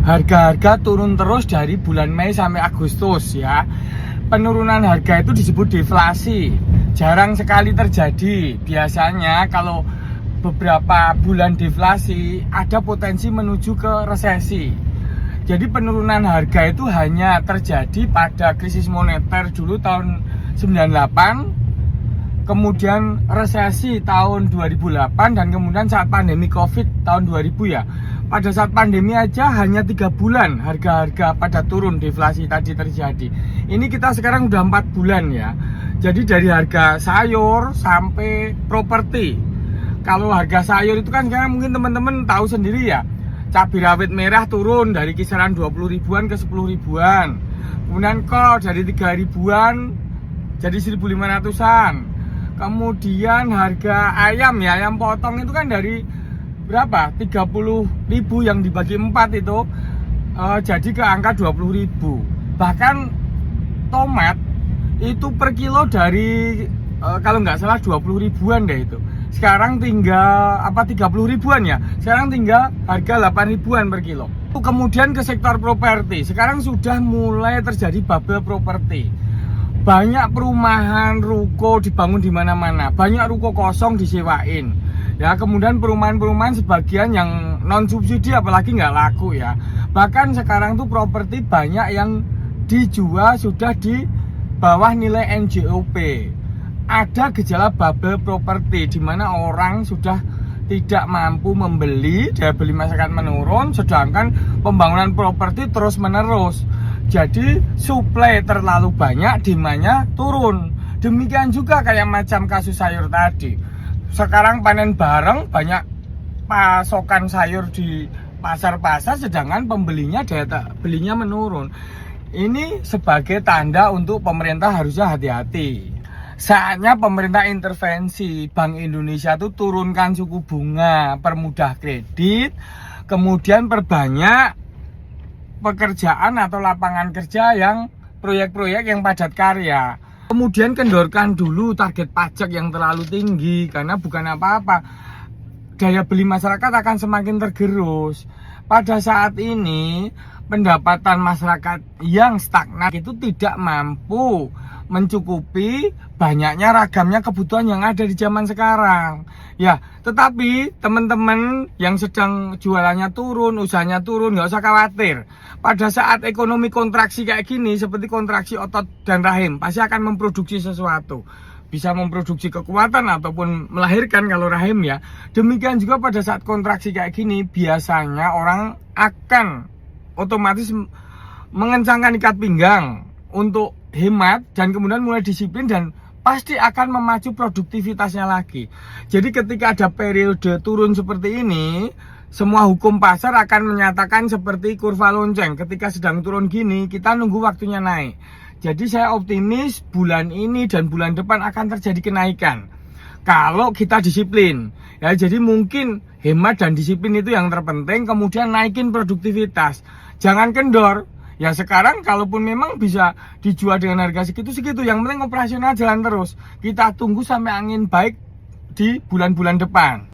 Harga-harga turun terus dari bulan Mei sampai Agustus ya. Penurunan harga itu disebut deflasi. Jarang sekali terjadi. Biasanya kalau beberapa bulan deflasi ada potensi menuju ke resesi. Jadi penurunan harga itu hanya terjadi pada krisis moneter dulu tahun 98, kemudian resesi tahun 2008, dan kemudian saat pandemi Covid tahun 2000 ya. Pada saat pandemi aja hanya 3 bulan harga-harga pada turun, deflasi tadi terjadi. Ini kita sekarang udah 4 bulan ya. Jadi dari harga sayur sampai properti. Kalau harga sayur itu kan sekarang mungkin teman-teman tahu sendiri ya. Cabai rawit merah turun dari kisaran 20 ribuan ke 10 ribuan. Kemudian kol dari 3 ribuan jadi 1.500-an. Kemudian harga ayam ya, ayam potong itu kan dari berapa? 30.000 yang dibagi 4 itu jadi ke angka 20.000. Bahkan tomat itu per kilo dari kalau nggak salah 20 ribuan deh itu. Sekarang tinggal 30 ribuan ya. Sekarang tinggal harga 8 ribuan per kilo. Kemudian ke sektor properti. Sekarang sudah mulai terjadi bubble properti. Banyak perumahan, ruko dibangun di mana-mana. Banyak ruko kosong disewain. Ya, kemudian perumahan-perumahan sebagian yang non subsidi apalagi nggak laku ya. Bahkan sekarang tuh properti banyak yang dijual sudah di bawah nilai NJOP. Ada gejala bubble properti di mana orang sudah tidak mampu membeli, daya beli masyarakat menurun, sedangkan pembangunan properti terus menerus. Jadi supply terlalu banyak, demand-nya turun. Demikian juga kayak macam kasus sayur tadi. Sekarang panen bareng, banyak pasokan sayur di pasar-pasar, sedangkan pembelinya daya belinya menurun. Ini sebagai tanda untuk pemerintah harusnya hati-hati. Saatnya pemerintah intervensi. Bank Indonesia tuh turunkan suku bunga, permudah kredit, kemudian perbanyak pekerjaan atau lapangan kerja yang proyek-proyek yang padat karya. Kemudian kendorkan dulu target pajak yang terlalu tinggi, karena bukan apa-apa, daya beli masyarakat akan semakin tergerus. Pada saat ini pendapatan masyarakat yang stagnan itu tidak mampu mencukupi banyaknya ragamnya kebutuhan yang ada di zaman sekarang. Ya, tetapi teman-teman yang sedang jualannya turun, usahanya turun, nggak usah khawatir. Pada saat ekonomi kontraksi kayak gini, seperti kontraksi otot dan rahim, pasti akan memproduksi sesuatu. Bisa memproduksi kekuatan ataupun melahirkan kalau rahim ya. Demikian juga pada saat kontraksi kayak gini, biasanya orang akan otomatis mengencangkan ikat pinggang untuk hemat dan kemudian mulai disiplin dan pasti akan memacu produktivitasnya lagi. Jadi ketika ada periode turun seperti ini, semua hukum pasar akan menyatakan seperti kurva lonceng. Ketika sedang turun gini, kita nunggu waktunya naik. Jadi saya optimis bulan ini dan bulan depan akan terjadi kenaikan kalau kita disiplin. Ya, jadi mungkin hemat dan disiplin itu yang terpenting, kemudian naikin produktivitas. Jangan kendor. Ya sekarang kalaupun memang bisa dijual dengan harga segitu-segitu, yang penting operasional jalan terus. Kita tunggu sampai angin baik di bulan-bulan depan.